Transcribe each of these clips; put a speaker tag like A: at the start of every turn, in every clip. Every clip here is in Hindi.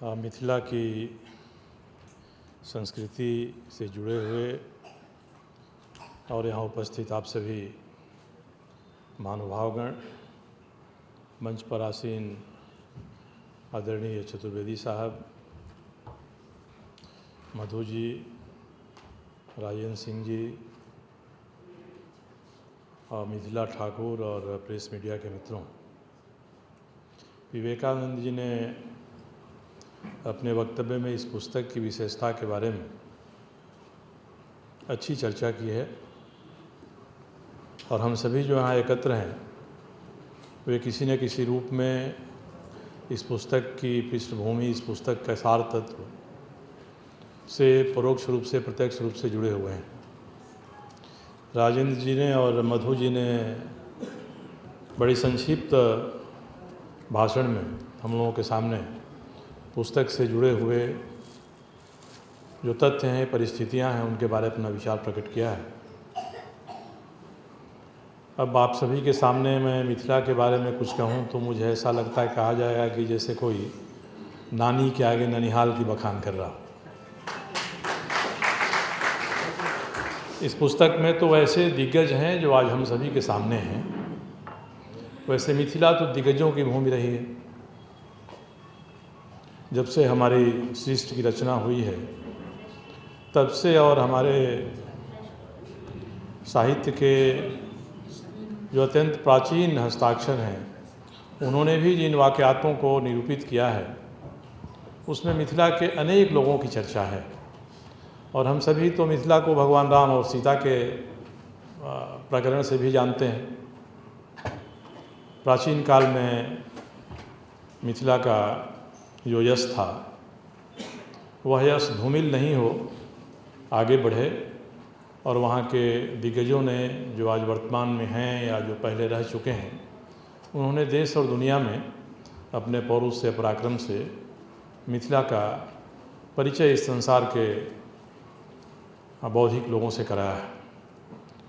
A: मिथिला की संस्कृति से जुड़े हुए और यहाँ उपस्थित आप सभी महानुभावगण, मंच पर आसीन आदरणीय चतुर्वेदी साहब, मधु जी, राजेंद्र सिंह जी और मिथिला ठाकुर और प्रेस मीडिया के मित्रों, विवेकानंद जी ने अपने वक्तव्य में इस पुस्तक की विशेषता के बारे में अच्छी चर्चा की है और हम सभी जो यहाँ एकत्र हैं वे किसी न किसी रूप में इस पुस्तक की पृष्ठभूमि, इस पुस्तक का सार तत्व से परोक्ष रूप से, प्रत्यक्ष रूप से जुड़े हुए हैं। राजेंद्र जी ने और मधु जी ने बड़ी संक्षिप्त भाषण में हम लोगों के सामने पुस्तक से जुड़े हुए जो तथ्य हैं, परिस्थितियां हैं, उनके बारे में अपना विचार प्रकट किया है। अब आप सभी के सामने मैं मिथिला के बारे में कुछ कहूं तो मुझे ऐसा लगता है, कहा जाएगा कि जैसे कोई नानी के आगे ननिहाल की बखान कर रहा। इस पुस्तक में तो वैसे दिग्गज हैं जो आज हम सभी के सामने हैं, वैसे मिथिला तो दिग्गजों की भूमि रही है। जब से हमारी सृष्टि की रचना हुई है तब से, और हमारे साहित्य के जो अत्यंत प्राचीन हस्ताक्षर हैं उन्होंने भी जिन वाक़यातों को निरूपित किया है उसमें मिथिला के अनेक लोगों की चर्चा है। और हम सभी तो मिथिला को भगवान राम और सीता के प्रकरण से भी जानते हैं। प्राचीन काल में मिथिला का जो यश था वह यश धूमिल नहीं हो, आगे बढ़े और वहाँ के दिग्गजों ने जो आज वर्तमान में हैं या जो पहले रह चुके हैं, उन्होंने देश और दुनिया में अपने पौरुष से, पराक्रम से मिथिला का परिचय इस संसार के बौद्धिक लोगों से कराया है।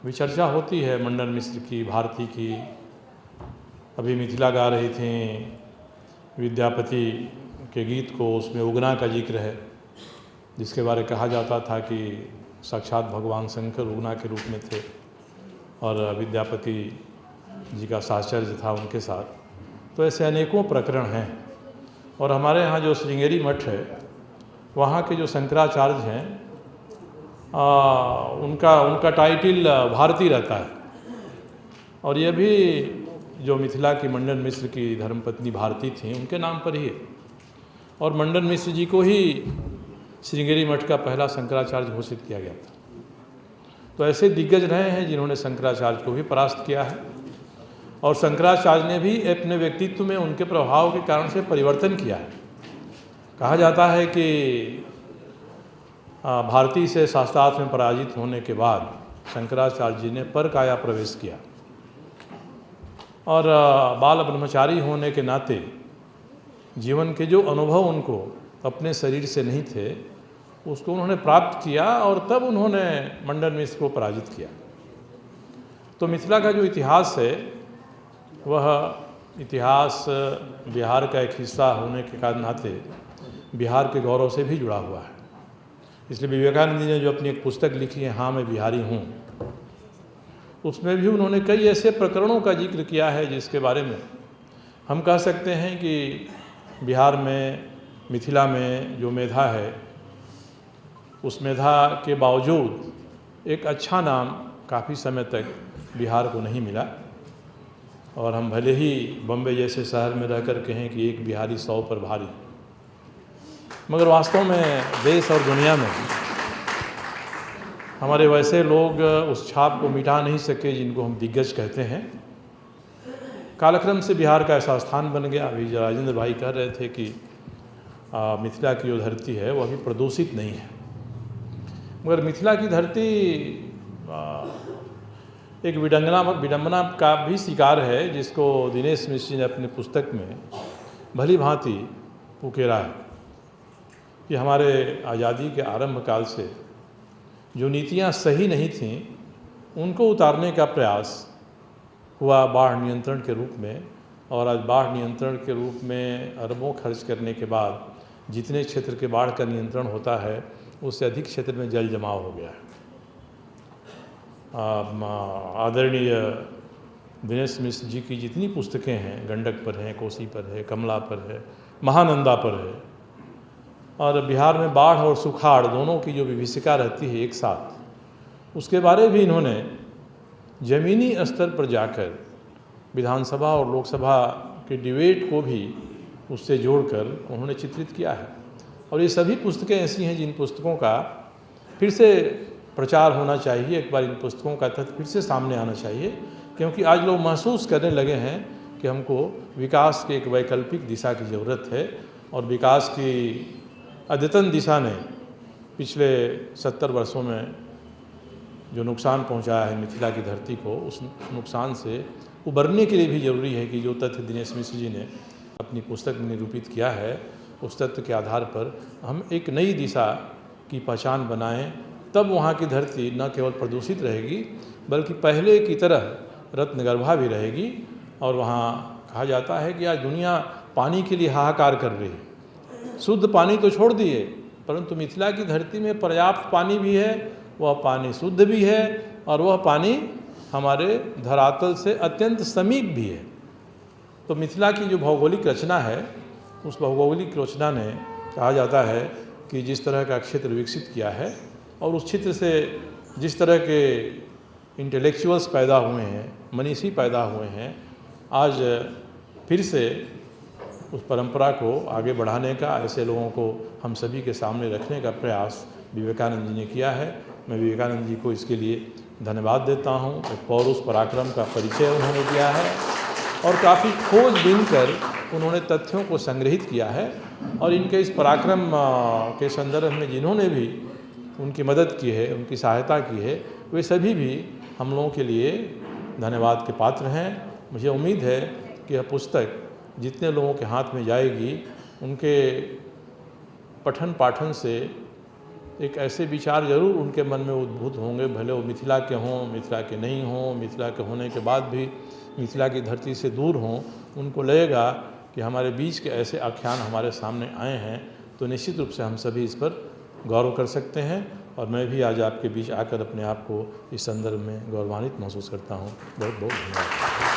A: अभी चर्चा होती है मंडन मिश्र की, भारती की, अभी मिथिला गा रही थी विद्यापति के गीत को, उसमें उगना का जिक्र है, जिसके बारे कहा जाता था कि साक्षात भगवान शंकर उगना के रूप में थे और विद्यापति जी का साहचर्य था उनके साथ। तो ऐसे अनेकों प्रकरण हैं। और हमारे यहाँ जो श्रृंगेरी मठ है, वहाँ के जो शंकराचार्य हैं, उनका टाइटिल भारती रहता है। और यह भी जो मिथिला की मंडन मिश्र की धर्मपत्नी भारती थी, उनके नाम पर ही है। और मंडन मिश्र जी को ही श्रृंगेरी मठ का पहला शंकराचार्य घोषित किया गया था। तो ऐसे दिग्गज रहे हैं जिन्होंने शंकराचार्य को भी परास्त किया है और शंकराचार्य ने भी अपने व्यक्तित्व में उनके प्रभाव के कारण से परिवर्तन किया है। कहा जाता है कि भारती से शास्त्रार्थ में पराजित होने के बाद शंकराचार्य जी ने परकाया प्रवेश किया और बाल ब्रह्मचारी होने के नाते जीवन के जो अनुभव उनको अपने शरीर से नहीं थे उसको उन्होंने प्राप्त किया और तब उन्होंने मंडन मिश्र को पराजित किया। तो मिथिला का जो इतिहास है वह इतिहास बिहार का एक हिस्सा होने के कारण नाते बिहार के गौरव से भी जुड़ा हुआ है। इसलिए विवेकानंद जी ने जो अपनी एक पुस्तक लिखी है, हाँ मैं बिहारी हूँ, उसमें भी उन्होंने कई ऐसे प्रकरणों का जिक्र किया है जिसके बारे में हम कह सकते हैं कि बिहार में, मिथिला में जो मेधा है, उस मेधा के बावजूद एक अच्छा नाम काफ़ी समय तक बिहार को नहीं मिला। और हम भले ही बम्बई जैसे शहर में रह कर कहें कि एक बिहारी 100 पर भारी, मगर वास्तव में देश और दुनिया में हमारे वैसे लोग उस छाप को मिटा नहीं सके जिनको हम दिग्गज कहते हैं। कालक्रम से बिहार का ऐसा स्थान बन गया। अभी राजेंद्र भाई कह रहे थे कि मिथिला की जो धरती है वो अभी प्रदूषित नहीं है, मगर मिथिला की धरती एक विडंबना का भी शिकार है, जिसको दिनेश मिश्र जी ने अपनी पुस्तक में भली भांति उकेरा है कि हमारे आज़ादी के आरंभ काल से जो नीतियां सही नहीं थीं उनको उतारने का प्रयास हुआ बाढ़ नियंत्रण के रूप में। और आज बाढ़ नियंत्रण के रूप में अरबों खर्च करने के बाद जितने क्षेत्र के बाढ़ का नियंत्रण होता है उससे अधिक क्षेत्र में जल जमाव हो गया है। आदरणीय दिनेश मिश्र जी की जितनी पुस्तकें हैं, गंडक पर हैं, कोसी पर है, कमला पर है, महानंदा पर है, और बिहार में बाढ़ और सुखाड़ दोनों की जो विभीषिका रहती है एक साथ, उसके बारे भी इन्होंने ज़मीनी स्तर पर जाकर विधानसभा और लोकसभा के डिबेट को भी उससे जोड़कर उन्होंने चित्रित किया है। और ये सभी पुस्तकें ऐसी हैं जिन पुस्तकों का फिर से प्रचार होना चाहिए, एक बार इन पुस्तकों का तथ्य फिर से सामने आना चाहिए, क्योंकि आज लोग महसूस करने लगे हैं कि हमको विकास की एक वैकल्पिक दिशा की ज़रूरत है। और विकास की अद्यतन दिशा ने पिछले 70 वर्षों में जो नुकसान पहुंचाया है मिथिला की धरती को, उस नुकसान से उबरने के लिए भी ज़रूरी है कि जो तथ्य दिनेश मिश्र जी ने अपनी पुस्तक में निरूपित किया है, उस तथ्य के आधार पर हम एक नई दिशा की पहचान बनाएं। तब वहाँ की धरती न केवल प्रदूषित रहेगी बल्कि पहले की तरह रत्नगर्भा भी रहेगी। और वहाँ कहा जाता है कि आज दुनिया पानी के लिए हाहाकार कर रही है। शुद्ध पानी तो छोड़ दिए, परंतु मिथिला की धरती में पर्याप्त पानी भी है, वह पानी शुद्ध भी है और वह पानी हमारे धरातल से अत्यंत समीप भी है। तो मिथिला की जो भौगोलिक रचना है, उस भौगोलिक रचना ने कहा जाता है कि जिस तरह का क्षेत्र विकसित किया है और उस क्षेत्र से जिस तरह के इंटेलेक्चुअल्स पैदा हुए हैं, मनीषी पैदा हुए हैं, आज फिर से उस परंपरा को आगे बढ़ाने का, ऐसे लोगों को हम सभी के सामने रखने का प्रयास विवेकानंद जी ने किया है। मैं विवेकानंद जी को इसके लिए धन्यवाद देता हूँ। एक पौरुष पराक्रम का परिचय उन्होंने दिया है और काफ़ी खोजबीन कर उन्होंने तथ्यों को संग्रहित किया है। और इनके इस पराक्रम के संदर्भ में जिन्होंने भी उनकी मदद की है, उनकी सहायता की है, वे सभी भी हम लोगों के लिए धन्यवाद के पात्र हैं। मुझे उम्मीद है कि यह पुस्तक जितने लोगों के हाथ में जाएगी, उनके पठन पाठन से एक ऐसे विचार जरूर उनके मन में उद्भूत होंगे, भले वो मिथिला के हों, मिथिला के नहीं हों, मिथिला के होने के बाद भी मिथिला की धरती से दूर हों। उनको लगेगा कि हमारे बीच के ऐसे आख्यान हमारे सामने आए हैं, तो निश्चित रूप से हम सभी इस पर गौरव कर सकते हैं। और मैं भी आज आपके बीच आकर अपने आप को इस संदर्भ में गौरवान्वित महसूस करता हूँ। बहुत बहुत धन्यवाद।